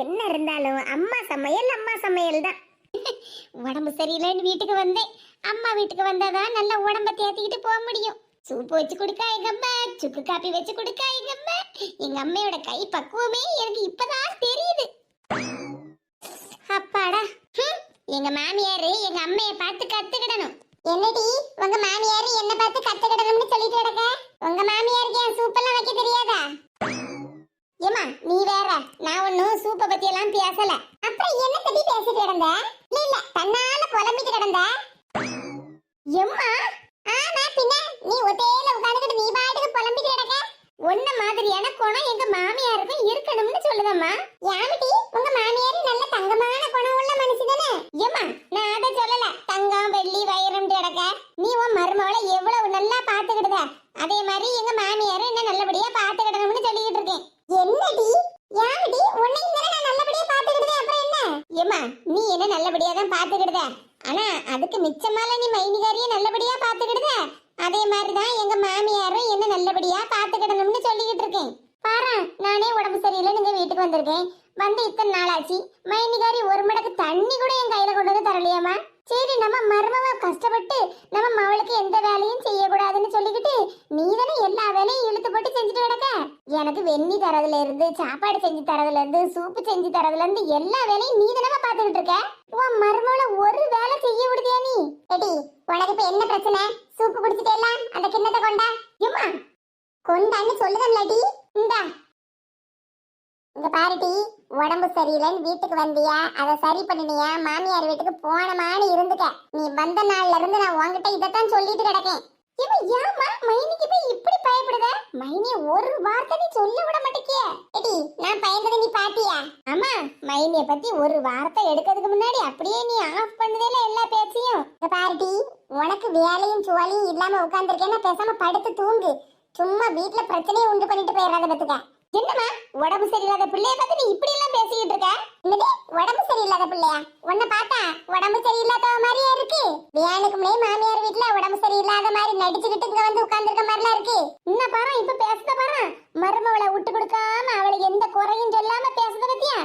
என்ன இருந்தாலும் அம்மா சமையல் அம்மா சமையல் தான். உடம்பு சரியில்லைன்னு வீட்டுக்கு வந்தேன். அம்மா வீட்டுக்கு வந்தாதான் நல்ல உடம்ப தேத்திக்கிட்டு போக முடியும். சூப்பு வச்சு கொடுக்கா எங்க அம்மா, சுக்கு காப்பி வச்சு கொடுக்கா எங்க அம்மா. எங்க அம்மையோட கை பக்குவமே எனக்கு இப்பதான் தெரியுது. அப்பாடா. எங்க மாமியாரு எங்க அம்மைய பார்த்து கத்துக்கிடணும். என்னடி உங்க மாமியாரு என்ன பார்த்து கத்துக்கிடணும்னு சொல்லிட்டு கிடக்க? உங்க மாமியாருக்கு என் சூப்பெல்லாம் வைக்க தெரியாதா? ஏமா நீ வேற, நான் ஒன்னும் சூப்பை பத்தி எல்லாம் பேசல. அப்புறம் என்ன பத்தி பேசிட்டு கிடந்த? இல்ல தன்னால புலம்பிட்டு கிடந்த. எம்மா ஆமா பின்ன நீ ஒத்தையில உட்கார்ந்துட்டு நீ பாட்டுக்கு புலம்பிட்டு கிடக்க. ஒன்ன மாதிரியான குணம் எங்க மாமியாருக்கும் இருக்கணும்னு சொல்லுதம்மா. யாமிட்டி உங்க மாமியாரு நல்ல தங்கமான குணம் உள்ள மனுஷிதானே? ஏமா நான் அதை சொல்லல. தங்கம் வெள்ளி வைரம் கிடக்க. நீ உன் மருமவளை எவ்வளவு நல்லா பாத்துக்கிடுத, அதே மாதிரி எங்க மாமியாரும் என்ன நல்லபடியா பாத்துக்கிடணும்னு சொல்லிக்கிட்டு இருக்கேன். என்னடி யாமிட்டி உன்னையும் தானே நான் நல்லபடியா பாத்துக்கிடுதே, அப்புறம் என்ன? ஏமா நீ என்ன நல்லபடியா தான் பாத்துக்கிடுத, ஆனா அதுக்கு மிச்சமால நீ மைனிகாரியை நல்லபடியா பாத்துக்கிடுத. அதே மாதிரிதான் எங்க மாமியாரும் என்ன நல்லபடியா பாத்துக்கிடணும்னு சொல்லிக்கிட்டு இருக்கேன். பாரு நானே உடம்பு சரியில்லை நீங்க வீட்டுக்கு வந்திருக்கேன். வந்து இத்தனை நாளாச்சு, மைனிகாரி ஒரு மடக்கு தண்ணி கூட என் கையில கொண்டு வந்து தரலையாமா. சரி நம்ம மருமவ கஷ்டப்பட்டு நம்ம மவளுக்கு எந்த வேலையும் செய்யக்கூடாதுன்னு சொல்லிக்கிட்டு நீ தானே எல்லா வேலையும் இழுத்து போட்டு செஞ்சுட்டு கிடக்க. எனக்கு வெந்நி தரதுல இருந்து சாப்பாடு செஞ்சு தரதுல இருந்து சூப்பு செஞ்சு தரதுல இருந்து எல்லா வேலையும் நீ தானே பாத்துக்கிட்டு இருக்க. உன் மருமவள ஒரு வேலை செய்ய விடுதியா நீ? எடி உனக்கு இப்ப என்ன பிரச்சனை? சூப்பு குடிச்சிட்டேல, அந்த கிண்ணத்தை கொண்டா. ஏமா கொண்டான்னு சொல்லுதம்லடி. இந்தா இங்க பாருடி, உடம்பு சரியில்லைன்னு வீட்டுக்கு வந்தியா, அதை சரி பண்ணினியா, மாமியார் வீட்டுக்கு போனமான்னு இருந்துக்க. நீ வந்த நாள்ல இருந்து நான் உன்கிட்ட இதைத்தான் சொல்லிட்டு கிடக்கேன். ஏமா மைனிக்கு போய் இப்படி பயப்படுத? மைனி ஒரு வார்த்தை நீ சொல்ல விட மாட்டேக்கிய. எடி நான் பயந்ததை நீ பாத்தியா? ஆமா மைனிய பத்தி ஒரு வார்த்தை எடுக்கிறதுக்கு முன்னாடி அப்படியே நீ ஆஃப் பண்ணுதேல எல்லா பேச்சையும். பாருடி உனக்கு வேலையும் சுவாலியும் இல்லாம உட்கார்ந்துருக்கேன்னா பேசாம படுத்து தூங்கு. சும்மா வீட்டுல பிரச்சனையை உண்டு பண்ணிட்டு போயிடாத பத்துக்க. என்னமா உடம்பு சரியில்லாத பிள்ளைய பார்த்து நீ இப்படி எல்லாம் பேசிக்கிட்டு இருக்க? என்னது உடம்பு சரியில்லாத பிள்ளையா? உன்னை பார்த்தா உடம்பு சரியில்லாத மாதிரியே இருக்கு. வேனுக்கு முன்னே மாமியார் வீட்டுல உடம்பு சரியில்லாத மாதிரி நடிச்சுக்கிட்டு இங்க வந்து உட்கார்ந்துருக்க மாதிரிலாம் இருக்கு. என்ன பாரு இப்ப பேசுத பாரு, மருமவளை விட்டு கொடுக்காம அவளுக்கு எந்த குறையும் சொல்லாம பேசுத பத்தியா?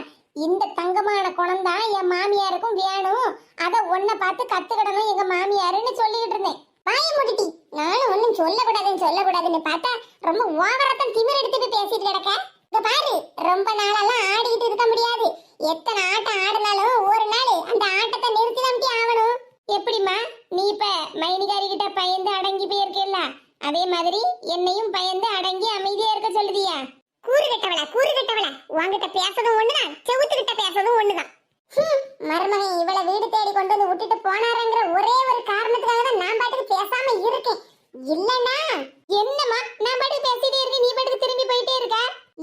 இந்த தங்கமான குணம் தான் என் மாமியாருக்கும் வேணும். அத உன்னை பார்த்து கத்துக்கிடணும் எங்க மாமியாருன்னு சொல்லிக்கிட்டு இருந்தேன். வாயை மூடிட்டி. நானும் ஒன்னும் சொல்லக்கூடாதுன்னு பார்த்தா ரொம்ப ஓவரத்தான் திமிர் எடுத்துட்டு பேசிட்டு கிடக்க. இத பாரு, ரொம்ப நாளெல்லாம் ஆடிக்கிட்டு இருக்க முடியாது. எத்தனை ஆட்டம் ஆடினாலும் ஒரு நாள் அந்த ஆட்டத்தை நிறுத்தி நம்பி ஆகணும். எப்படிமா நீ இப்ப மைனிகாரி கிட்ட பயந்து அடங்கி போயிருக்கல, அதே மாதிரி என்னையும் பயந்து அடங்கி அமைதியா இருக்க சொல்லுதியா? கூறு கட்டவள உன்கிட்ட பேசதும் ஒண்ணுதான், செவுத்துக்கிட்ட பேசதும் ஒண்ணுதான். மருமகன் இவளை வீடு தேடி கொண்டு வந்து விட்டுட்டு போனாருங்கிற ஒரே ஒரு காரணத்துக்காக தான் நான் பாட்டுக்கு பேசாம இருக்கேன். இல்லன்னா என்னமா நான் பாட்டுக்கு பேசிட்டே இருக்கேன், நீ பாட்டுக்கு திரும்பி போயிட்டே இருக்க.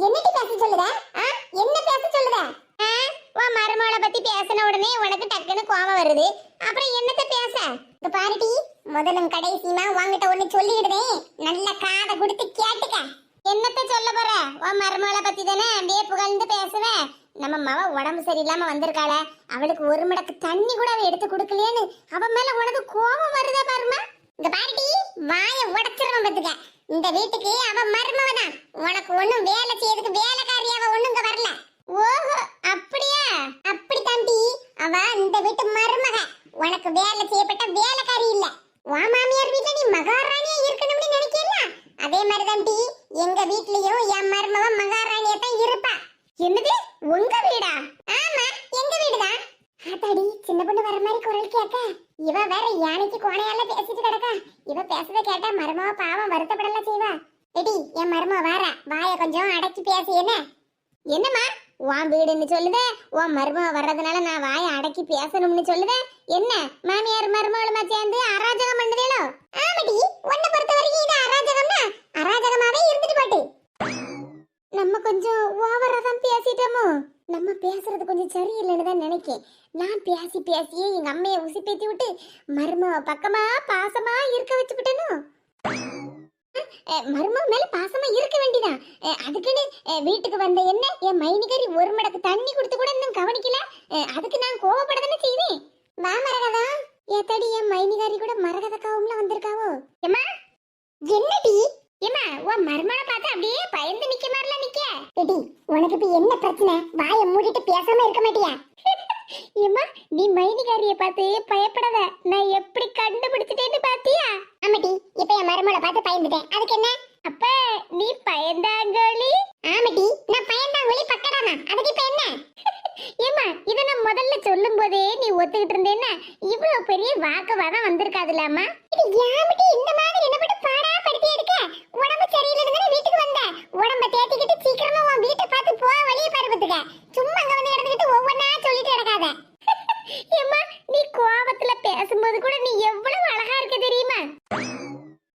என்னடி பேச சொல்லுத? என்ன பேச சொல்லுத? உன் மருமகளை பத்தி பேசின உடனே உனக்கு டக்குன்னு கோபம் வருது, அப்புறம் என்னத்த பேச? இந்த பாருடி முதலும் கடைசியுமா உன்கிட்ட ஒண்ணு சொல்லிடுதேன், நல்ல காதை கொடுத்து கேட்டுக்க. என்னத்த சொல்ல போற? உன் மருமகளை பத்தி தானே அப்படியே புகழ்ந்து பேசுவேன். நம்ம மவ உடம்பு சரியில்லாம வந்திருக்காள, அவளுக்கு ஒரு மடக்கு தண்ணி கூட அவ எடுத்து கொடுக்கலையேன்னு அவ மேல உனக்கு கோபம் வருதா பாருமா. இந்த பாருடி வாய உடைச்சிருவன் பத்துக்க. இந்த வீட்டுக்கு அவ மருமவதான், உனக்கு ஒண்ணும் வேலை செய்யறதுக்கு வேலைக்காரி அவ ஒண்ணும் இங்க வரல. ஓஹோ அப்படியா? அப்படி தம்பி, அவ இந்த வீட்டு மருமக, உனக்கு வேலை செய்யப்பட்ட வேலைக்காரி இல்ல. உன் மாமியார் வீட்டுல நீ மகாராணியா இருக்கணும்னு நினைக்கல, அதே மாதிரி தம்பி எங்க வீட்லயும் என் மருமவ மகாராணியா தான் இருப்பா. என்னது உங்க வீடா? ஆமா எங்க வீடுதான். ஆத்தாடி சின்ன பொண்ணு வர மாதிரி குரல் கேட்க. இவ வேற யானைக்கு கோணையால பேசிட்டு கிடக்கா. இவ பேசுறத கேட்டா மருமவ பாவம் வருத்தப்படலாம் செய்வா. எடி என் மருமவ வாரா, வாய கொஞ்சம் அடக்கி பேசு. என்னம்மா உன் வீடுன்னு சொல்லுத, உன் மருமவ வர்றதுனால நான் வாய அடக்கி பேசணும்னு சொல்லுத. என்ன மாமியார் மருமவளுமா சேர்ந்து அராஜகம் பண்ணுதேனோ? ஆமாடி உன்னை பொறுத்த வரைக்கும் இது அராஜகம்னா அராஜகமாவே இருந்துட்டு போட்டு. நம்ம கொஞ்சம் ஓவரா தான் பேசிட்டோமோ? நம்ம பேசுறது கொஞ்சம் சரியில்லைன்னு தான் நினைக்கேன். நான் பேசியே எங்க அம்மையை உசிப்பேத்தி விட்டு மருமவ பக்கமா பாசமா இருக்க வச்சுக்கிட்டேனோ? மருமவ மேல பாசமா இருக்க வேண்டியதான். அதுக்குன்னு வீட்டுக்கு வந்த என்ன என் மைனிகரி ஒரு மடக்கு தண்ணி கொடுத்து கூட இன்னும் கவனிக்கல. அதுக்கு நான் கோவப்படதானே செய்வேன். மரகதா ஏத்தடி என் மைனிகாரி கூட மரகத காவும்ல வந்திருக்காவோ? ஏமா என்னடி? ஏமா உன் மருமனை பார்த்து அப்படியே பயந்து நிக்க மாதிரில நிக்க. எடி உனக்கு இப்ப என்ன பிரச்சனை? வாயை மூடிட்டு பேசாம இருக்க மாட்டியா? ஏம்மா நீ மைனிகாரிய பார்த்து பயப்படாத, நான் எப்படி கண்டுபிடிச்சிட்டேன்னு பாத்தியா? ஆமாடி, இப்ப என் மருமகளை பார்த்து பயந்துட்டேன், அதுக்கு என்ன? அப்ப நீ பயந்தாங்கோலி? ஆமாடி, நான் பயந்தாங்கோலி பக்கடானா, அதுக்கு இப்ப என்ன? ஏம்மா இத நான் முதல்ல சொல்லும் போதே நீ ஒத்துக்கிட்டு இருந்தேன்னா இவ்வளவு பெரிய வாக்குவாதம் வந்திருக்காதுலாமா? இது யாமிட்டி இந்த மாதிரி என்ன போட்டு பாடா படுத்தி எடுக்க? உடம்பு சரியில்லைன்னு வீட்டுக்கு வந்த, உடம்ப தேத்திக்கிட்டு சீக்கிரமா உன் வீட்டை பார்த்து போ, வழியை பாருபத்துக்க. சும்மா அங்க வந்து இடந்துக்கிட்டு ஒவ்வொன்னா சொல்லிட்டு கிடக்காத. ஏம்மா நீ கோபத்துல பேசும்போது கூட நீ எவ்வளவு அழகா இருக்க தெரியுமா?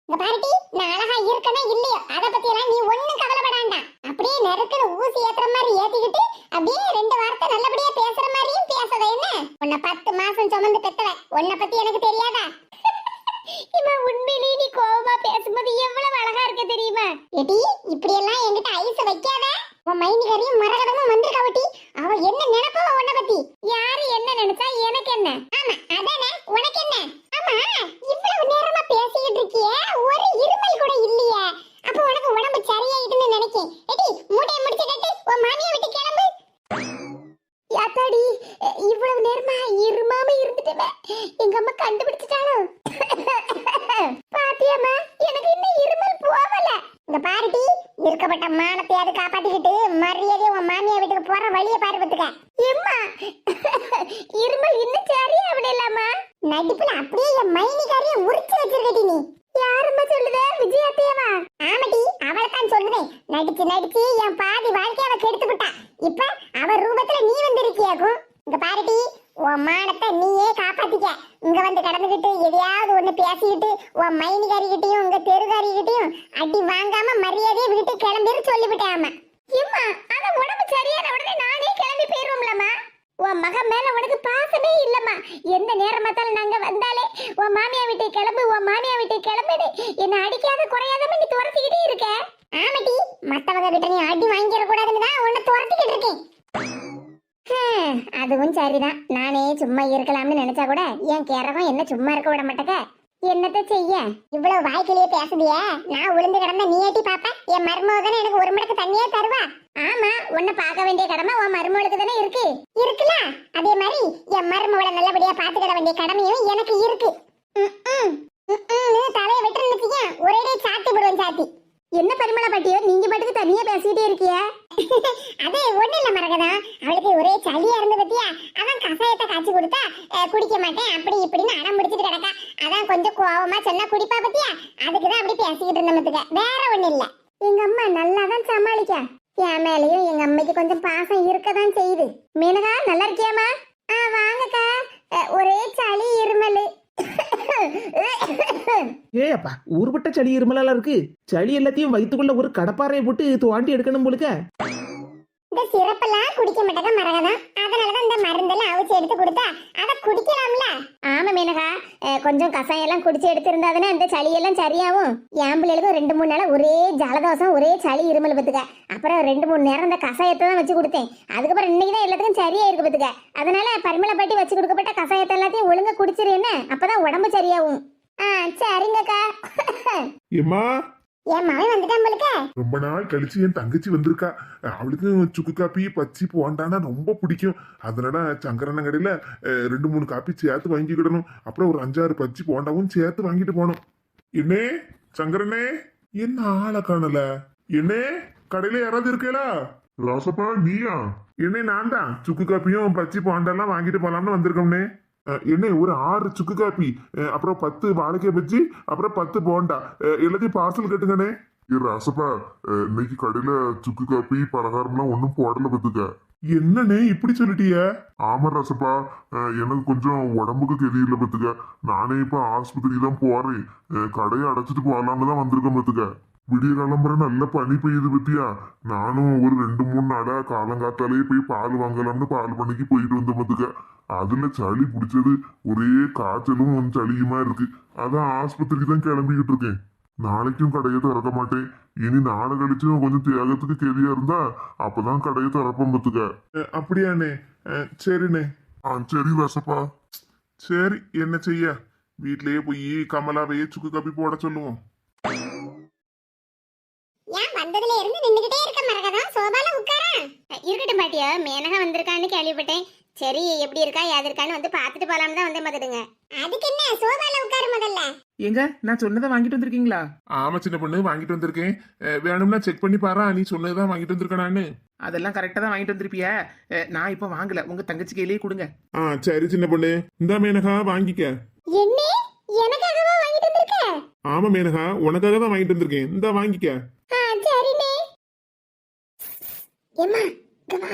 இந்த பாருட்டி, நான் அழகா இருக்கனே இல்லையோ அத பத்தி எல்லாம் நீ ஒண்ணும் கவலைப்படாண்டா. அப்படியே நெருக்கல ஊசி ஏத்துற மாதிரி ஏத்திக்கிட்டு அப்படியே ரெண்டு வார்த்தை நல்லபடியா பேசுற மாதிரியும் பேசத என்ன? உன்னை 10 மாசம் சுமந்து பெத்தவ, உன்னை பத்தி எனக்கு தெரியாதா? இவ உண்மையிலேயே நீ கோவமா பேசும்போது எவ்வளவு அழகா இருக்க தெரியுமா? எடி இப்படி எல்லாம் என்கிட்ட ஐஸ் வைக்காத. உன் மைனிகரியும் மரகதமும் வந்திருக்காவட்டி, அவ என்ன நினைப்பவ உன்னை பத்தி? யாரு என்ன நினைச்சா எனக்கு என்ன? ஆமா அதானே, உனக்கு என்ன? ஆமா இவ்வளவு நேரமா பேசிக்கிட்டு இருக்கியே, ஒரு இருமல் கூட இல்லையே, அப்ப உனக்கு உடம்பு சரியாயிட்டுன்னு நினைக்கேன். எடி மூட்டையை முடிச்சு கட்டு, உன் மாமியை விட்டு கிளம்பு. யாத்தாடி இவ்வளவு நேரமா இருமாம இருந்துட்டேமே, எங்க அம்மா கண்டுபிடிச்சிட்டாலும். பாத்தியம்மா எனக்கு இன்னும் இருமல் போகல. இந்த பாருட்டி, இருக்கப்பட்ட மானத்தையாவது காப்பாத்திக்கிட்டு மரியாதையா உன் மாமியா வீட்டுக்கு போற வழியை பாருபத்துக்க. எம்மா இருமல் இன்னும் சரியா விடலாமா? நடிப்புல அப்படியே என் மைனிகாரிய முறிச்சு வச்சிருக்கடி நீ. யாரும்மா சொல்லுதே? விஜயாத்தியவா? ஆமாடி, அவளைத்தான் சொல்லுதேன். நடிச்சு நடிச்சு என் பாதி வாழ்க்கைய அவ கெடுத்து விட்டா. இப்ப அவ ரூபத்துல நீ வந்திருக்கியாக்கும். இங்க பாருடி, உன் மானத்தை நீயே காப்பாத்திக்க. இங்க வந்து கடந்துகிட்டு எதையாவது ஒண்ணு பேசிக்கிட்டு உன் மைனிகாரிகிட்டையும் உங்க தெருகாரிகிட்டையும் அடி வாங்காம மரியாதையை விட்டு கிளம்பிரு சொல்லிவிட்டாம. ஏம்மா அத உடம்பு சரியான உடனே நானே கிளம்பி போயிருவோம்லம்மா. உன் மகன் மேல உனக்கு பாசமே இல்லம்மா. எந்த நேரம் பார்த்தாலும் நாங்க வந்தாலே உன் மாமியா வீட்டுக்கு கிளம்பு, உன் மாமியா வீட்டுக்கு கிளம்புடு, என்ன அடிக்காத குறையாதம நீ துரத்திக்கிட்டே இருக்க. ஆமாடி, மத்தவங்க கிட்ட நீ அடி வாங்கிட கூடாதுன்னு தான் உன்னை துரத்திக்கிட்டு இருக்கேன். அதுவும் சரிதான், நானே சும்மா இருக்கலாம்னு நினைச்சா கூட என் கேரகம் என்ன சும்மா இருக்க விட மாட்டேக்க. என்னத்த செய்ய? இவ்வளவு வாய்க்கிலேயே பேசுதிய, நான் விழுந்து கிடந்த நீ ஏட்டி பாப்ப. என் மருமக தானே எனக்கு ஒரு மடக்கு தண்ணியே தருவா. ஆமா, உன்னை பார்க்க வேண்டிய கடமை உன் மருமகளுக்கு தானே இருக்குல்ல? அதே மாதிரி என் மருமகளை நல்லபடியா பாத்துக்கிட வேண்டிய கடமையும் எனக்கு இருக்கு. தலையை விட்டு நினைச்சிக்க, ஒரே சாத்தி விடுவேன் சாத்தி. என்ன பரிமளா பாட்டியோ நீங்க பாட்டுக்கு தனியா பேசிட்டே இருக்கிய? அதே ஒண்ணு இல்ல மரகதா, அவளுக்கு ஒரே சளியா இருந்து பத்தியா, அதான் கசாயத்தை காய்ச்சி கொடுத்தா குடிக்க மாட்டேன் அப்படி இப்படின்னு அடம் பிடிச்சிட்டு கிடக்கா. அதான் கொஞ்சம் கோவமா சொன்னா குடிப்பா பத்தியா, அதுக்குதான் அப்படி பேசிக்கிட்டு இருந்தமத்துக்க, வேற ஒண்ணு இல்ல. எங்க அம்மா நல்லாதான் சமாளிக்க. என் மேலையும் எங்க அம்மைக்கு கொஞ்சம் பாசம் இருக்கதான் செய்யுது. மீனகா நல்லா இருக்கியாமா? வாங்கக்கா, ஒரே சளி இருமல். ஏப்பா ஊர்பட்ட சளி இருமலா இருக்கு. சளி எல்லாத்தையும் வயிற்றுக்குள்ள ஒரு கடப்பாறையை போட்டு தோண்டி எடுக்கணும் போலுக்க. இந்த சிறப்பெல்லாம் குடிக்க மாட்டேங்க மரகதா, அதனாலதான் இந்த மருந்தெல்லாம் அவிச்சு எடுத்து கொடுத்தா அதை குடிக்கலாம்ல. ஆமா மீனகா, கொஞ்சம் கசாயம் எல்லாம் குடிச்சு எடுத்திருந்தாதுன்னா இந்த சளியெல்லாம் சரியாகும். என் பிள்ளைகளுக்கும் 2-3 நாளா ஒரே ஜலதோஷம், ஒரே சளி இருமல் பத்துக்க. அப்புறம் 2-3 நேரம் இந்த கசாயத்தை தான் வச்சு கொடுத்தேன். அதுக்கப்புறம் இன்னைக்குதான் எல்லாத்துக்கும் சரியா இருக்கு பத்துக்க. அதனால பரிமளா பாட்டி வச்சு கொடுக்கப்பட்ட கசாயத்தை எல்லாத்தையும் ஒழுங்கா குடிச்சிரு, என்ன அப்பதான் உடம்பு சரியாகும். சரிங்கக்கா. என் மகன் வந்துட்டான் போலுக்க. ரொம்ப நாள் கழிச்சு என் தங்கச்சி வந்திருக்கா. அவளுக்கு சுக்கு காப்பி பச்சி போண்டானா ரொம்ப பிடிக்கும். அதனால சங்கரண்ண கடையில 2-3 காப்பி சேர்த்து வாங்கிக்கிடணும். அப்புறம் ஒரு 5-6 பச்சி போண்டாவும் சேர்த்து வாங்கிட்டு போனோம். என்னே சங்கரனே, என்ன ஆளை காணல? என்னே கடையில யாராவது இருக்கேளா? ராசப்பா நீயா? என்னே நான் தான். சுக்கு காப்பியும் பச்சி போண்டெல்லாம் வாங்கிட்டு போலாம்னு வந்திருக்கோம்னே. என்ன ஒரு 6 சுக்கு காப்பி, அப்புறம் 10 வாழைக்காய் பச்சி, அப்புறம் 10 போண்டா, எல்லாத்தையும் பார்சல் கட்டுங்கண்ணே. ராசப்பா இன்னைக்கு கடையில சுக்கு காப்பி பலகாரம்லாம் ஒன்னும் போடல பத்துக்க. என்னண்ணே இப்படி சொல்லிட்டிய? ஆமா ராசப்பா, எனக்கு கொஞ்சம் உடம்புக்கு கெதியில பத்துக்க. நானே இப்ப ஆஸ்பத்திரி தான் போறேன். கடையை அடைச்சிட்டு போகலான்னு தான் வந்திருக்கேன் பத்துக்க. விடிய கிளம்புற நல்ல பனி பெய்யுது பத்தியா. நானும் ஒரு 2-3 நாளா காலங்காத்தாலேயே போய் பால் வாங்கலாம்னு பால் பண்ணிக்கு போயிட்டு வந்த பத்துக்க. அதுல சளி பிடிச்சது, ஒரே காய்ச்சலும் சளியுமா இருக்கு. அதான் ஆஸ்பத்திரிக்கு தான் கிளம்பிக்கிட்டு இருக்கேன். நாளைக்கும் கடையை திறக்க மாட்டேன். இனி நாளை கழிச்சும் கொஞ்சம் தியாகத்துக்கு கெதியா இருந்தா அப்பதான் கடையை திறப்போம் பத்துக்க. அப்படியாண்ணே? சரிண்ணே. சரி ரசப்பா. சரி என்ன செய்ய, வீட்லயே போய் கமலாவையே சுக்கு காப்பி போட சொல்லுவோம். ஏன் வந்ததுல இருந்து நின்னுகிட்டே இருக்க மரகதம் சோபால உட்காரா? இருக்கட்டும் பாட்டியா, மேனகா வந்திருக்கான்னு கேள்விப்பட்டேன். சரி எப்படி இருக்கா ஏது இருக்கான்னு வந்து பாத்துட்டு போலாம்னு தான் வந்து மதுடுங்க. அதுக்கு என்ன, சோபால உட்காரு முதல்ல. எங்க நான் சொன்னதை வாங்கிட்டு வந்திருக்கீங்களா? ஆமா சின்ன பொண்ணு, வாங்கிட்டு வந்திருக்கேன். வேணும்னா செக் பண்ணி பாரா, நீ சொன்னதுதான் வாங்கிட்டு வந்திருக்கேன். அதெல்லாம் கரெக்டா தான் வாங்கிட்டு வந்திருப்பிய. நான் இப்ப வாங்கல, உங்க தங்கச்சி கையிலேயே கொடுங்க. சரி சின்ன பொண்ணு, இந்த மேனகா வாங்கிக்க. என்ன, எனக்காகவா வாங்கிட்டு வந்திருக்க? ஆமா மேனகா, உனக்காக தான் வாங்கிட்டு வந்திருக்கேன். இந்த வாங்கிக்க. சரிண்ணே. ஏம்மா இங்க வா.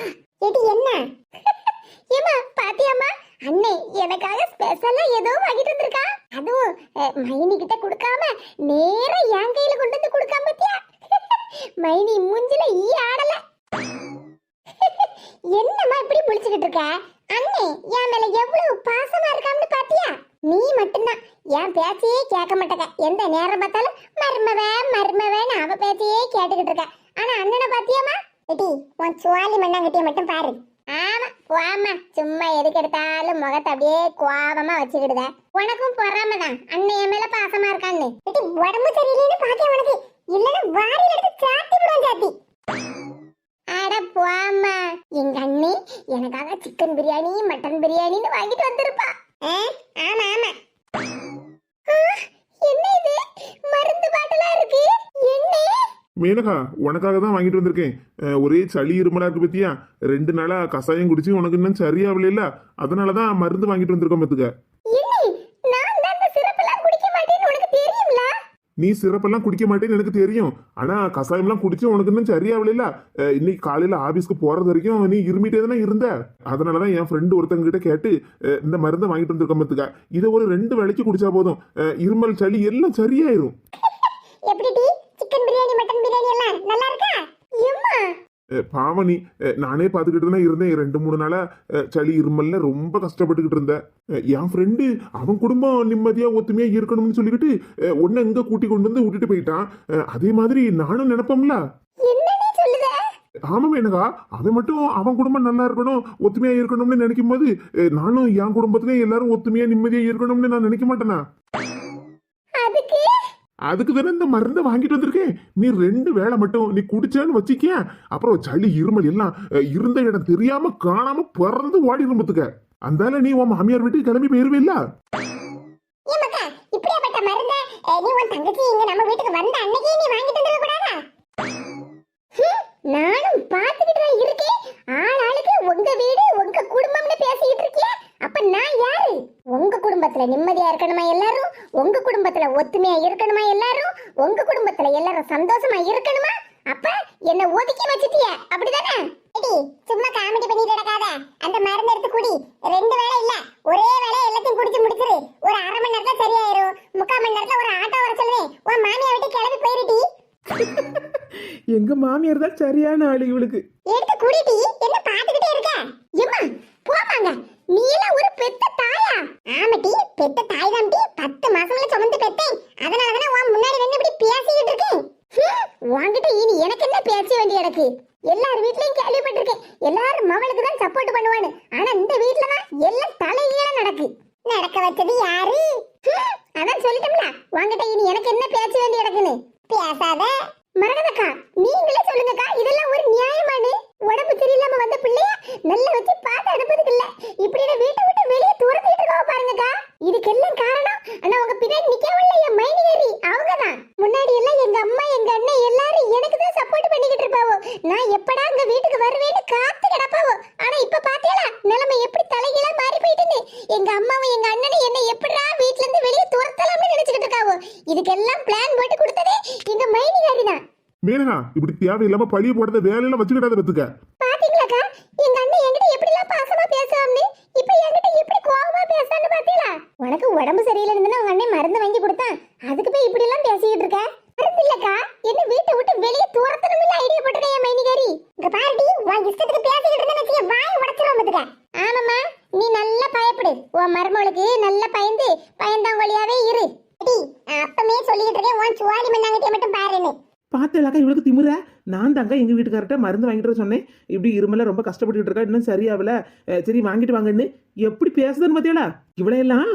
எடி என்ன? ஏம்மா பாத்தியாம்மா, அண்ணே எனக்காக ஸ்பெஷலா ஏதோ வாங்கிட்டு வந்திருக்கா. அதுவும் மைனி கிட்ட கொடுக்காம நேரா என் கையில கொண்டு வந்து கொடுக்காம பாத்தியா? மைனி மூஞ்சில ஈ ஆடல. என்னம்மா இப்படி முழிச்சுக்கிட்டு இருக்க? அண்ணே என் மேல எவ்வளவு பாசமா இருக்கான்னு பாத்தியா? நீ மட்டும்தான் என் பேச்சையே கேட்க மாட்டேங்க. எந்த நேரம் பார்த்தாலும் மருமவேன்னு அவ பேச்சையே கேட்டுக்கிட்டு இருக்க. ஆனா அண்ணனை பாத்தியாமா? எடி உன் சுவாலி மண்ணாங்கட்டிய மட்டும் பாரு. ஆமா போமா, சும்மா எதுக்கு எடுத்தாலும் முகத்தை அப்படியே கோபமா வச்சுக்கிடுத. உனக்கும் பொறாமதான் அண்ணன் என் மேல பாசமா இருக்கான்னு. எடி உடம்பு சரியில்லைன்னு பாத்தியா உனக்கு? இல்லன்னா வாரியில எடுத்து சாத்தி விடுவான் சாத்தி. அட போமா, எங்க அண்ணி எனக்காக சிக்கன் பிரியாணி மட்டன் பிரியாணின்னு வாங்கிட்டு வந்திருப்பா. ஆமா ஆமா. என்ன இது, மருந்து பாட்டலா இருக்கு? என்ன மேனகா, உனக்காக தான் வாங்கிட்டு வந்திருக்கேன். ஒரே சளி இருமலா இருக்கு பத்தியா? 2 நாளா கசாயம் குடிச்சு உனக்கு இன்னும் சரியாகல இல்ல, அதனாலதான் மருந்து வாங்கிட்டு வந்திருக்கோம் பத்துக்க. நான் தான் இந்த சிரப்பெல்லாம் குடிக்க மாட்டேன்னு உனக்கு தெரியும்ல? நீ சிறப்பெல்லாம் குடிக்க மாட்டேன்னு எனக்கு தெரியும். ஆனா கசாயம்லாம் குடிச்சு உனக்கு இன்னும் சரியாகல இல்ல. இன்னைக்கு காலையில ஆபீஸ்க்கு போறது வரைக்கும் நீ இருமிட்டே தானே இருந்த. அதனாலதான் என் ஃப்ரெண்டு ஒருத்தங்க கிட்ட கேட்டு இந்த மருந்தை வாங்கிட்டு வந்திருக்கோம் பத்துக்க. இதை ஒரு 2 வேளைக்கு குடிச்சா போதும், இருமல் சளி எல்லாம் சரியாயிரும். எப்படி சிக்கன் பிரியாணி மட்டன் பிரியாணி எல்லாம் நல்லா இருக்கா? எம்மா பாவனி, நானே பார்த்துக்கிட்டு தான் இருந்தேன். 2-3 நாளா சளி இருமல்ல ரொம்ப கஷ்டப்பட்டுக்கிட்டு இருந்தேன். என் ஃப்ரெண்டு அவன் குடும்பம் நிம்மதியா ஒத்துமையா இருக்கணும்னு சொல்லிக்கிட்டு உன்னை எங்க கூட்டி கொண்டு வந்து விட்டுட்டு போயிட்டான். அதே மாதிரி நானும் நினைப்போம்ல. என்னன்னு சொல்லுத? ஆமா மேனகா, அவன் மட்டும் அவன் குடும்பம் நல்லா இருக்கணும் ஒத்துமையா இருக்கணும்னு நினைக்கும் போது நானும் என் குடும்பத்திலே எல்லாரும் ஒத்துமையா நிம்மதியா இருக்கணும்னு நான் நினைக்க மாட்டேனா? அதுக்கு தானே இந்த மருந்தை வாங்கிட்டு வந்திருக்கேன். நீ 2 வேளை மட்டும் நீ குடிச்சேன்னு வச்சிக்க, அப்புறம் சளி இருமல் எல்லாம் இருந்த இடம் தெரியாம காணாம பறந்து ஓடி இரும்பத்துக்க. அந்தால நீ உன் மாமியார் வீட்டுக்கு கிளம்பி போயிருவே இல்ல. இப்படியாப்பட்ட மருந்தை நீ உன் தங்கச்சி இங்க நம்ம வீட்டுக்கு வந்த அன்னைக்கே நீ வாங்கிட்டு வந்துட கூடாதா? நானும் பாத்துக்கிட்டு தான் இருக்கேன். ஆளாளுக்கு உங்க வீடு உங்க குடும்பம்னு பேசிக்கிட்டு இருக்கியா? அப்ப நான் யாரு? உங்க குடும்பத்துல நிம்மதியா இருக்கணுமா எல்லாரும்? உங்க குடும்பத்துல ஒத்துமையா இருக்கணுமா எல்லாரும்? உங்க குடும்பத்துல எல்லாரும் சந்தோஷமா இருக்கணுமா? அப்ப என்ன ஒதுக்கி வச்சிட்டிய, அப்படிதானே? எடி சும்மா காமெடி பண்ணிட்டு நடக்காத. அந்த மருந்து எடுத்து குடி. 2 வேளை இல்ல, ஒரே வேளை எல்லாத்தையும் குடிச்சு முடிச்சிரு. ஒரு 1/2 மணி நேரத்துல சரியாயிரும். 3/4 மணி நேரத்துல ஒரு ஆட்டோ வர சொல்லுவேன். உன் மாமியா விட்டு கிளம்பி போயிருடி. எங்க மாமியார் தான் சரியான ஆளு இவளுக்கு. எடுத்து குடிடி, என்ன பாத்துக்கிட்டே இருக்க? எம்மா போமாங்க, நீ எல்லாம் ஒரு பெத்த தாயா? ஆமாடி, பெத்த தாய் தான் டி. 10 மாசம்ல சுமந்து பெத்தேன். அதனாலதான் உன் முன்னாடி நின்னு இப்படி பேசிக்கிட்டு இருக்கேன். வாங்கிட்டு இனி எனக்கு என்ன பேச வேண்டிய எனக்கு? எல்லார் வீட்லயும் கேள்விப்பட்டிருக்கேன், எல்லாரும் மவளுக்கு தான் சப்போர்ட் பண்ணுவான்னு. ஆனா இந்த வீட்ல தான் எல்லாம் தலைகீழ நடக்க வச்சது யாரு? அதான் சொல்லிட்டோம்ல, வாங்கிட்ட இனி எனக்கு என்ன பேச வேண்டிய எனக்குன்னு. பேசாத மரகதக்கா, நீங்களே சொல்லுங்கக்கா, இதெல்லாம் ஒரு நியாயமானு? உடம்பு சரியில்லாம வந்த பிள்ளைய நல்லா வச்சு பார்த்து அனுப்புறதுக்கு இல்ல, இப்படி வீட்டை விட்டு வெளியே துரத்திட்டு இருக்கா பாருங்கக்கா. இதுக்கெல்லாம் காரணம் ஆனா உங்க பின்னாடி நிக்கவில்ல என் மைனிகாரி, அவங்கதான். முன்னாடி எல்லாம் எங்க அம்மா எங்க அண்ணன் எல்லாரும் எனக்கு தான் சப்போர்ட் பண்ணிக்கிட்டு இருப்பாவோ. நான் எப்படா அங்க வீட்டுக்கு வருவேன்னு காத்து கிடப்பாவோ. ஆனா இப்ப பாத்தீங்களா நிலைமை எப்படி தலைகீழா மாறி போயிட்டுன்னு? எங்க அம்மாவும் எங்க அண்ணனும் என்ன எப்படா வீட்ல இருந்து வெளியே துரத்தலாம்னு நினைச்சுக்கிட்டு இருக்காவோ. இதுக்கெல்லாம் பிளான் போட்டு கொடுத்ததே எங்க மைனிகாரி தான். மேனகா, இப்படி தேவையில்லாம பழிய போடுறத வேலையில வச்சுக்கிட்டாத பத்துக்க. பாத்தீங்களாக்கா, எங்க அண்ணன் என்கிட்ட எப்படி எல்லாம் பாசமா பேசாமனு, இப்ப என்கிட்ட எப்படி கோவமா பேசான்னு பாத்தீங்களா? உனக்கு உடம்பு சரியில்லைன்னு உங்க அண்ணன் மருந்து வாங்கி கொடுத்தான், அதுக்கு போய் இப்படி எல்லாம் பேசிக்கிட்டு இருக்க? மருந்து இல்லக்கா, என்ன வீட்டை விட்டு வெளியே துரத்தணும்னு ஐடியா போட்டுருக்க என் மைனிகாரி. இங்க பாருடி, உன் இஷ்டத்துக்கு பேசிக்கிட்டு இருந்தா வாய் உடைச்சிரும் பத்துக்க. ஆமாமா, நீ நல்லா பயப்படு. உன் மருமகளுக்கு நல்லா பயந்து பயந்தாங்கொழியாவே இரு. அப்பமே சொல்லிட்டு இருக்கேன், உன் சுவாலி மண்ணாங்கட்டிய மட்டும் பாருன்னு. பார்த்தேலாக்கா இவளுக்கு திமுற. நான் தாங்க எங்க வீட்டுக்கார்ட்ட மருந்து வாங்கிட்டு வர சொன்னேன். இப்படி இருமல ரொம்ப கஷ்டப்பட்டுட்டு இருக்கா, இன்னும் சரியாவல, சரி வாங்கிட்டு வாங்கன்னு எப்படி பேசுதுன்னு பாத்தியாளா? இவளையெல்லாம்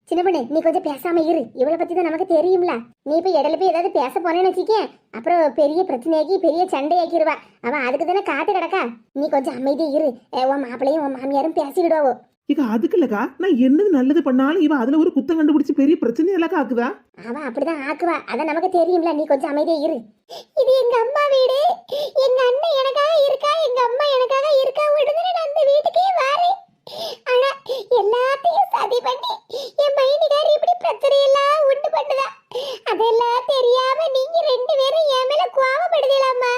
சின்ன பொண்ணு நீ கொஞ்சம் பேசாம இரு, இவளை பத்தி தான் நமக்கு தெரியும்ல. நீ போய் இடையில போய் ஏதாவது பேச போனேன்னு வச்சுக்க, அப்புறம் பெரிய பிரச்சனையாக்கி பெரிய சண்டையாக்கிடுவா. அவன் அதுக்கு தானே காத்து கிடக்கா. நீ கொஞ்சம் அமைதியா இரு, உன் மாப்பிள்ளையும் உன் மாமியாரும் பேசிக்கிடுவோ. இக அதுக்கு இல்லக்கா, நான் என்னது நல்லது பண்ணாலும் இவ அதுல ஒரு குத்தம் கண்டுபிடிச்சு பெரிய பிரச்சனையெல்லாம் ஆக்குதா. அவன் அப்படிதான் ஆக்குவா, அதான் நமக்கு தெரியும்ல. நீ கொஞ்சம் அமைதியா இரு. இது எங்க அம்மா வீடு, எங்க அண்ணன் எனக்காக இருக்கா, எங்க அம்மா எனக்காக இருக்கா. உடனே நான் அந்த வீட்டுக்கே வரேன். ஆனா எல்லாத்தையும் சதி பண்ணி என் மைனிகாரி இப்படி பிரச்சனை எல்லாம் உண்டு பண்ணுதா. அதெல்லாம் தெரியாம நீங்க ரெண்டு பேரும் என் மேல கோவப்படுதலாமா?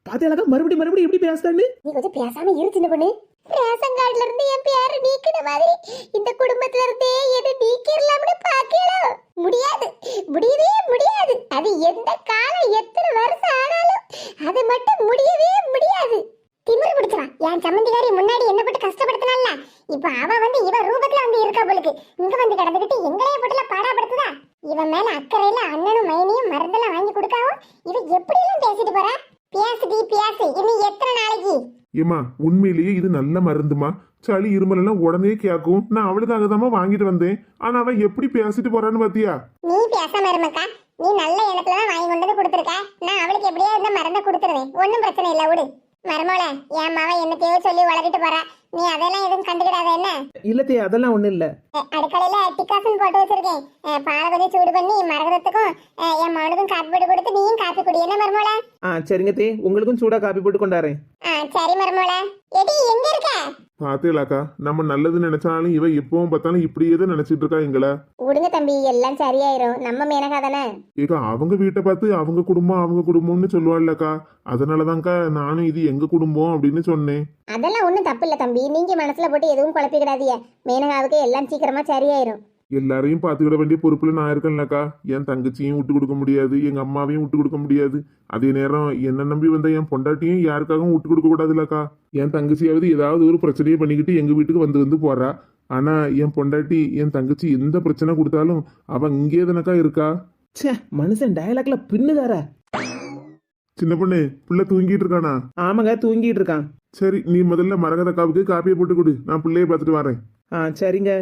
பாத்தியாலக்கா மறுபடியும் எப்படி பேசுதான்னு. நீ கொஞ்சம் பேசாம இரு சின்ன பொண்ணு. ரேஷன் கார்டுல இருந்து என் பேரை நீக்கின மாதிரி இந்த குடும்பத்துல இருந்தே எது நீக்கிடலாம்னு பாக்கலாம். முடியாது, முடியவே முடியாது. அது எந்த காலம் எத்தனை வருஷம் ஆனாலும் அது மட்டும் முடியவே முடியாது. திமிரு பிடிச்சான் என் சம்மந்திகாரி முன்னாடி என்ன போட்டு கஷ்டப்படுத்தினால, இப்ப அவ வந்து இவ ரூபத்துல வந்து இருக்கா போலுக்கு. இங்க வந்து கிடந்துகிட்டு எங்களையே போட்டுல பாடாப்படுத்துதா. இவன் மேல அக்கறையில அண்ணனும் மைனியும் மருந்தெல்லாம் வாங்கி கொடுக்காவும் இவ எப்படி எல்லாம் பேசிட்டு போறா. பேசுடி பேசு, இன்னும் எத்தனை நாளைக்கு? ஏமா உண்மையிலேயே இது நல்ல மருந்துமா. சளி இருமல் எல்லாம் உடனே கேட்கும். நான் அவளுக்காக தான் வாங்கிட்டு வந்தேன். ஆனா அவ எப்படி பேசிட்டு போறான்னு பாத்தியா? நீ பேசாம இருமக்கா, நீ நல்ல இடத்துல தான் வாங்கி கொண்டு வந்து கொடுத்துருக்க. நான் அவளுக்கு எப்படியா இந்த மருந்தை கொடுத்துருவேன், ஒன்னும் பிரச்சனை இல்லை. விடு மருமோள, என் மாவ என்னத்தையோ சொல்லி வளர்க்கிட்டு போறா. நீ அதெல்லாம் எதுவும் கண்டுக்கிடாத என்ன? இல்லத்தே அதெல்லாம் ஒண்ணு இல்ல. அடுக்கலையில டிக்காசன் போட்டு வச்சிருக்கேன். பாலை கொஞ்சம் சூடு பண்ணி மரகதத்துக்கும் என் மகனுக்கும் காப்பி போட்டு கொடுத்து நீயும் காப்பி குடி என்ன மருமோள? சரிங்க தே, உங்களுக்கும் சூடா காப்பி போட்டு கொண்டாறேன். சரி மருமோள. எடி எங்க இருக்க? பாத்தேலாக்கா, நம்ம நல்லது நினைச்சாலும் இவ எப்பவும் பார்த்தாலும் இப்படியே தான் நினைச்சிட்டு இருக்கா எங்களை. விடுங்க தம்பி, எல்லாம் சரியாயிரும். நம்ம மேனகா தானே. ஏக்கா அவங்க வீட்டை பார்த்து அவங்க குடும்பம்னு சொல்லுவாள்லக்கா. அதனாலதான்க்கா நானும் இது எங்க குடும்பம் அப்படின்னு சொன்னேன். அதெல்லாம் ஒண்ணும் தப்பு இல்ல தம்பி, நீங்க மனசுல போட்டு எதுவும் குழப்பிக்கிடாதீங்க. மேனகாவுக்கு எல்லாம் சீக்கிரமா சரியாயிரும். எல்லாரையும் பாத்துக்கிட வேண்டிய பொறுப்புல நான் இருக்கேன்லக்கா. என் தங்கச்சியும் விட்டு கொடுக்க முடியாது, எங்க அம்மாவையும் விட்டு கொடுக்க முடியாது. அதே நேரம் என்ன நம்பி வந்த என் பொண்டாட்டியும் யாருக்காகவும் விட்டு கொடுக்க கூடாதுல்லக்கா. என் தங்கச்சியாவது ஏதாவது ஒரு பிரச்சனையை பண்ணிக்கிட்டு எங்க வீட்டுக்கு வந்து போறா. ஆனா என் பொண்டாட்டி என் தங்கச்சி எந்த பிரச்சனை கொடுத்தாலும் அவ இங்கே தானக்கா இருக்கா. ச்சே, மனுஷன் டயலாக்ல பின்னுதார. சின்ன பொண்ணு பிள்ளை தூங்கிட்டு இருக்கானா? ஆமாங்க, தூங்கிட்டு இருக்கான். சரி, நீ முதல்ல மரகதக்காவுக்கு காப்பியை போட்டு கொடு, நான் பிள்ளைய பார்த்துட்டு வரேன். சரிங்க.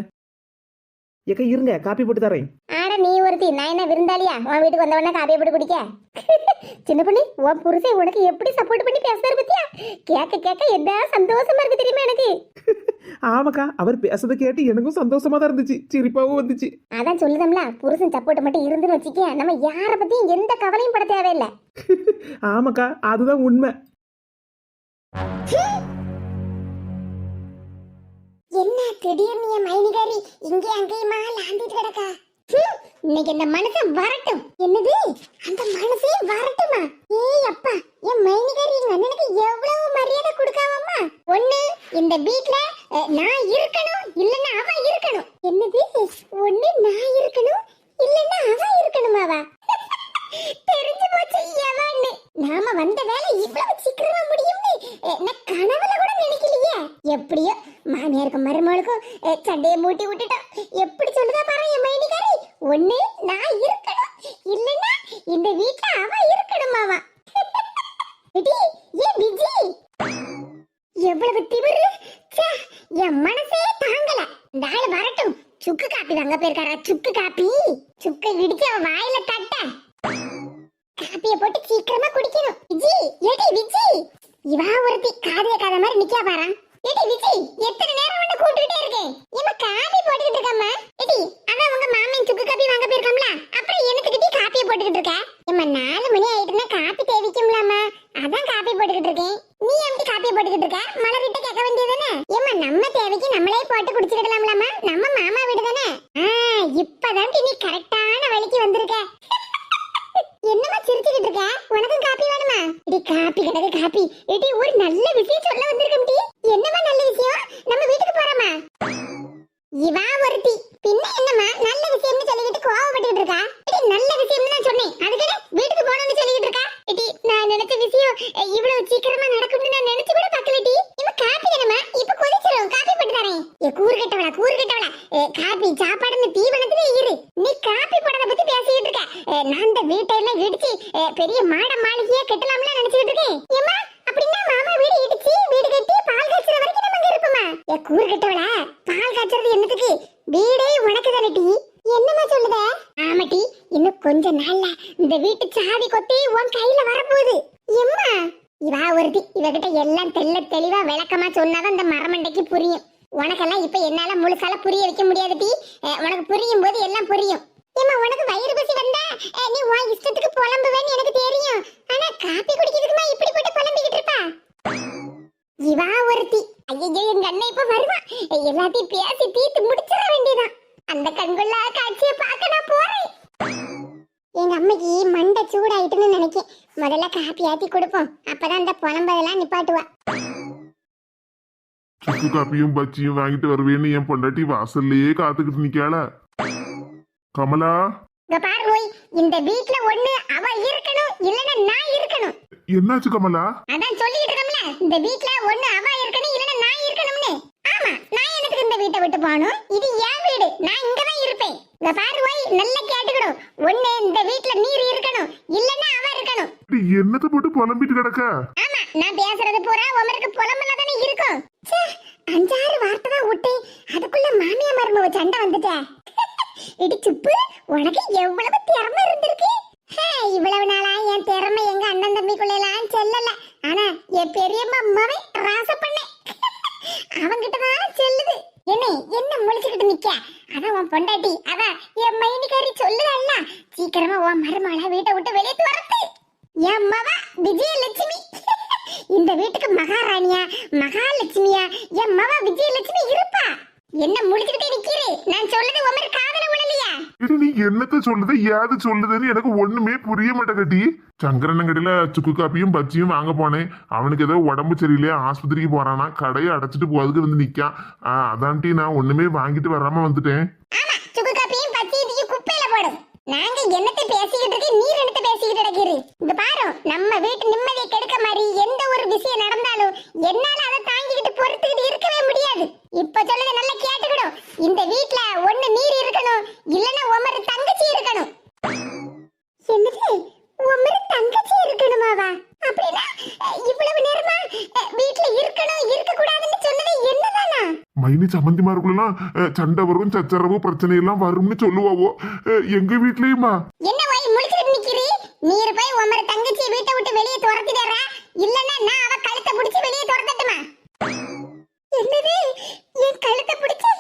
ஏக்கா இருங்க, காப்பி போட்டு தரேன். ஆட நீ ஒருத்தி, நான் என்ன விருந்தாளியா உன் வீட்டுக்கு வந்தவொடனே காப்பியை போட்டு குடிக்க? சின்ன பொண்ணு, உன் புருஷன் உனக்கு எப்படி சப்போர்ட் பண்ணி பேசுறாரு பத்தியா? கேட்க கேட்க என்ன சந்தோஷமா இருக்கு தெரியுமா எனக்கு. ஆமாக்கா, அவர் பேசுறத கேட்டு எனக்கும் சந்தோஷமா தான் இருந்துச்சு, சிரிப்பாவும் வந்துச்சு. அதான் சொல்லுதம்ல, புருஷன் சப்போர்ட் மட்டும் இருந்துன்னு வச்சுக்க, நம்ம யார பத்தியும் எந்த கவலையும் பட தேவையில்லை. ஆமாக்கா, அதுதான் உண்மை. என்ன திடீர்னு என் மைனிகாரி இங்கே அங்கேயுமா லாந்திட்டு கிடக்கா? இன்னைக்கு இந்த மனுஷன் வரட்டும். என்னது, அந்த மனுஷே வரட்டுமா? ஏய் அப்பா, என் மைனிகாரி எங்க அண்ணனுக்கு எவ்வளவு மரியாதை கொடுக்காமம்மா. ஒண்ணு இந்த வீட்ல நான் இருக்கணும், இல்லன்னா அவ இருக்கணும். என்னது, ஒண்ணு நான் இருக்கணும், இல்லன்னா அவ இருக்கணுமாவா? தெரிஞ்சு போச்சு எவன்னு. நாம வந்த வேலை இவ்வளவு சீக்கிரமா முடியும்னு நான் கனவுல கூட நினைக்கலையே. எப்படியோ மாமியாருக்கு மருமகளுக்கும் சண்டையை மூட்டி விட்டுட்டோம். எப்படி சொல்லுதா பாரு என் மைனிகாரி. ஒண்ணு நான் இருக்கணும், இல்லன்னா இந்த வீட்ல அவ இருக்கணுமாவா? ஏ விஜி, எவ்வளவு திமிரு. என் மனசே தாங்கல. இந்த ஆளு வரட்டும். சுக்கு காப்பி வாங்க போயிருக்காரா? சுக்கு காப்பி. சுக்கு இடிச்சு அவ வாயில தட்ட. காப்பியை போட்டு சீக்கிரமா குடிக்கணும். விஜி, ஏடி விஜி, இவா ஒருத்தி காதைய காத மாதிரி நிக்கா பாரா. ஏடி விஜி, எத்தனை நேரம் வந்து கூப்பிட்டுட்டே இருக்கேன். இவ காப்பி போட்டுக்கிட்டு இருக்காமா. ஏடி, அதான் உங்க மாமியின் சுக்கு காப்பி வாங்க போயிருக்காம்ல, அப்புறம் எனத்துக்கிட்டே காப்பியை போட்டுக்கிட்டு இருக்க? ஏம்மா 4 மணி ஆயிட்டுனா காப்பி தேவிக்கும்லாமா, அதான் காப்பி போட்டுக்கிட்டு இருக்கேன். நீ எப்படி காப்பியை போட்டுக்கிட்டு இருக்க? மலர்கிட்ட கேட்க வேண்டியதானே? ஏம்மா நம்ம தேவைக்கு நம்மளே போட்டு குடிச்சுக்கிடலாம்லாமா, நம்ம மாமா வீடு தானே. இப்பதான் நீ கரெக்டான வழிக்கு வந்திருக்க. என்னமா சிரிச்சுக்கிட்டு இருக்க? உனக்கும் காப்பி வேணுமா? இடி காப்பி கிடக்கு காப்பி. இடி ஒரு நல்ல விஷயம் சொல்ல வந்திருக்கேன் டி. என்னமா நல்ல விஷயம்? நம்ம வீட்டுக்கு போறோமா? இவா ஒருத்தி பின்ன என்னமா நல்ல விஷயம்னு சொல்லிக்கிட்டு கோவப்பட்டுக்கிட்டு இருக்கா? இடி நல்ல விஷயம்னு தான் சொன்னேன், அதுக்கு வீட்டுக்கு போறோம்னு சொல்லிக்கிட்டு இருக்கா? இடி நான் நினைச்ச விஷயம் இவ்வளவு சீக்கிரமா நடக்கும்னு நான் நினைச்சு கூட பார்க்கல டி. இவ காப்பி வேணுமா? இப்ப கொதிச்சிரும், காப்பி போட்டு தரேன். கூறு கட்டவளா காப்பி சாப்பாடுன்னு தீவனத்திலே இரு. நீ காப்பி போடுறத பத்தி பேசிக்கிட்டு இருக்க. நான் இந்த வீட்டெல்லாம் இடிச்சு பெரிய மாட மாளிகையா கட்டலாம்னு நினைச்சிட்டு இருக்கேன். ஏமா அப்படின்னா மாமா வீடு இடிச்சு வீடு கட்டி பால் காய்ச்சற வரைக்கும் நம்ம அங்க இருப்போமா? கூறு கட்டவளா, பால் காய்ச்சறது என்னத்துக்கு? வீடே உனக்கு தானே டி. இந்த வீட்டு சாவி கொத்தி உன் கையில வரப்போகுது. எம்மா இவா ஒருத்தி, இவகிட்ட எல்லாம் தெள்ள தெளிவா விளக்கமா சொன்னாதான் இந்த மரமண்டைக்கு புரியும். உனக்கெல்லாம் இப்ப என்னால முழுசால புரிய வைக்க முடியாது டி. உனக்கு புரியும் போது எல்லாம் புரியும். ஏமா உனக்கு வயிறு பசி வந்தா நீ உன் இஷ்டத்துக்கு புலம்புவேன்னு எனக்கு தெரியும். ஆனா காப்பி குடிக்கிறதுக்குமா இப்படி போட்டு புலம்பிக்கிட்டு இருப்பா இவா ஒருத்தி. ஐயோ எங்க அண்ணன் இப்ப வருவான். எல்லாத்தையும் பேசி தீர்த்து முடிச்சிட வேண்டியதான். அந்த கண்கொள்ளா காட்சியை பார்க்க நான் போறேன். எங்க அம்மைக்கு மண்டை சூடாயிட்டுன்னு நினைக்கேன். முதல்ல காப்பி ஆத்தி கொடுப்போம், அப்பதான் அந்த புலம்பதெல்லாம் நிப்பாட்டுவா. சுக்கு காப்பியும் பச்சியும் வாங்கிட்டு வருவேன்னு என் பொண்டாட்டி வாசல்லையே காத்துக்கிட்டு நிக்காள. கமலா, இங்க பாரு ஓய், இந்த வீட்ல ஒண்ணு அவ இருக்கணும், இல்லன்னா நான் இருக்கணும். என்னாச்சு கமலா? அதான் சொல்லிட்டு இருக்கோம்ல, இந்த வீட்ல ஒண்ணு அவ இருக்கணும், இல்லன்னா நான் இருக்கணும்னு. ஆமா, நான் எனக்கு இந்த வீட்டை விட்டு போகணும். இது என் வீடு, நான் இங்கதான் இருப்பேன். இங்க பாரு ஓய், நல்லா கேட்டுக்கணும். ஒண்ணு இந்த வீட்ல நீர் இருக்கணும், இல்லன்னா அவ இருக்கணும். என்னத்தை போட்டு புலம்பிட்டு கிடக்க? ஆமா, நான் பேசுறது பூரா உமருக்கு புலம்புல தானே இருக்கும். ச்சே, 5-6 வார்த்தை தான் விட்டேன், அதுக்குள்ள மாமியா மருமவ சண்டை வந்துட்டே. இடி சுப்பு, உனக்கு எவ்வளவு திறமை இருந்திருக்கு. இவ்வளவு நாளா என் திறமை எங்க அண்ணன் தம்பிக்குள்ள எல்லாம் செல்லல. ஆனா என் பெரியம்மா அம்மாவை ராச பண்ணேன், அவங்கிட்டதான் செல்லுது. என்ன முழிச்சுக்கிட்டு நிக்க? அதான் உன் பொண்டாட்டி, அதான் என் மைனிக்காரி சொல்லுதல்ல, சீக்கிரமா உன் மருமகளை வீட்டை விட்டு வெளியே துரத்து. என் மவா விஜயலட்சுமி இந்த வீட்டுக்கு மகாராணியா மகாலட்சுமியா என் மவா விஜயலட்சுமி இருப்பா. என்ன முடிச்சுக்கிட்டே நிக்கிறே? நான் சொல்லுது உமர் காதல விடலையா? இது நீ என்னத்த சொல்லுது ஏது சொல்லுதுன்னு எனக்கு ஒண்ணுமே புரிய மாட்டேங்கட்டி. சங்கரனங்கடையில சுக்கு காப்பியும் பச்சியும் வாங்க போனேன். அவனுக்கு ஏதோ உடம்பு சரியில்லையா, ஆஸ்பத்திரிக்கு போறானா, கடையை அடைச்சிட்டு போறதுக்கு வந்து நிக்கான். அதான்ட்டி நான் ஒண்ணுமே வாங்கிட்டு வராம வந்துட்டேன். ஆமா, சுக்கு காப்பியும் பச்சியும் குப்பையில போடும். நாங்க என்னத்தை பேசிக்கிட்டு இருக்கே, நீர் என்னத்தை பேசிக்கிட்டு இருக்கிறீ? இங்க பாரு, நம்ம வீட்டு நிம்மதியை கெடுக்க மாதிரி எந்த ஒரு விஷயம் நடந்தாலும் என்னால அதை தாங்கிக்கிட்டு பொறுத்துக்கிட்டு இருக்கவே முடியாது. இப்ப சொல்லுங்க, நல்லா கேட்டுக்கணும். இந்த வீட்ல ஒண்ணு நீர் இருக்கணும், இல்லன்னா உமரு தங்கச்சி இருக்கணும். என்னது, உமரு தங்கச்சி இருக்கணுமாவா? அப்படின்னா இவ்வளவு நேரமா வீட்ல இருக்கணும் இருக்க கூடாதுன்னு சொன்னது என்னதானா? மைனி சம்பந்திமாருக்குள்ளலாம் சண்டை வரும், சச்சரவு பிரச்சனை எல்லாம் வரும்னு சொல்லுவாவோ. எங்க வீட்லயுமா? என்ன போய் முழிச்சிட்டு நிக்கிறீ? நீர் போய் உமரு தங்கச்சி வீட்டை விட்டு வெளியே துரத்திடுறா, இல்லன்னா நான் அவ கழுத்தை பிடிச்சு வெளியே துரத்தட்டுமா? என்னது, என் கழுத்தை பிடிச்சு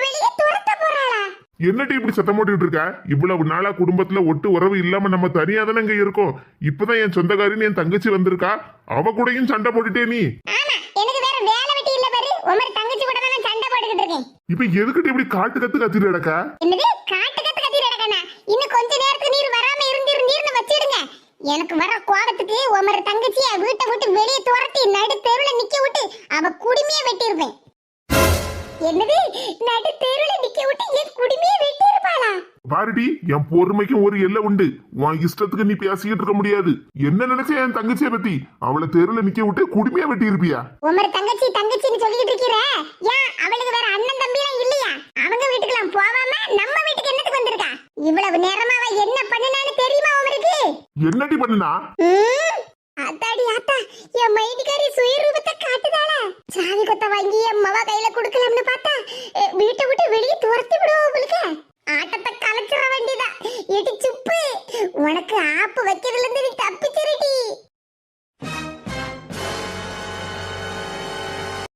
வெளியே துரத்த போறாளா? என்னடி இப்படி சத்தம் போட்டுட்டு இருக்க? இவ்வளவு நாளா குடும்பத்துல ஒட்டு உறவு இல்லாம நம்ம தனியா தானே இங்க இருக்கோம். இப்பதான் என் சொந்தக்காரின்னு என் தங்கச்சி வந்திருக்கா, அவ கூடயும் சண்டை போட்டுட்டே நீ. ஆமா, எனக்கு வேற வேலை வெட்டி இல்ல பாரு. உமர் தங்கச்சி கூட தான் சண்டை போட்டுக்கிட்டு இருக்கேன். இப்ப எதுக்கிட்ட இப்படி காட்டு கத்து கத்திட்டு கிடக்க? என்னது, காட்டு கத்து கத்திட்டு கிடக்கனா? இன்னும் கொஞ்ச நேரத்துக்கு நீர் வராம இருந்தீர்னு வச்சிடுங்க. எனக்கு வர கோபத்துக்கு உமர் தங்கச்சியை வீட்டை விட்டு வெளியே துரத்தி நடு தெருவுல நிக்க விட்டு அவ குடுமையை வெட்டியிருப்பேன். என்னது, நடு தெருவுல நிக்க விட்டு என் குடுமையை வெட்டியிருப்பாளா? பாருடி, என் பொறுமைக்கும் ஒரு எல்லை உண்டு. உன் இஷ்டத்துக்கு நீ பேசிக்கிட்டு இருக்க முடியாது. என்ன நினைச்ச என் தங்கச்சியை பத்தி? அவளை தெருல நிக்க விட்டு குடுமையா வெட்டி இருப்பியா? உமர் தங்கச்சி தங்கச்சின்னு சொல்லிட்டு இருக்கிற, ஏன் அவளுக்கு வேற அண்ணன் தம்பி எல்லாம் இல்லையா? அவங்க வீட்டுக்குலாம் போவாம நம்ம வீட்டுக்கு என்னத்துக்கு வந்திருக்கா? இவ்வளவு நேரமா அவ என்ன பண்ணுனான்னு தெரியுமா உமருக்கு? என்னடி பண்ணுனா? அத்தாடி ஆத்தா, என் மைனிகாரி சுயரூபத்தை காட்டுதாளா? சாவி கொத்த வாங்கி என் மவ கையில குடுக்கலாம்னு பார்த்தா வீட்டை விட்டு வெளியே துரத்தி விடுவோம். உங்களுக்கு ஆட்டத்தை கலைச்சிட வேண்டியதா. எடி சுப்பு, உனக்கு ஆப்பு வைக்க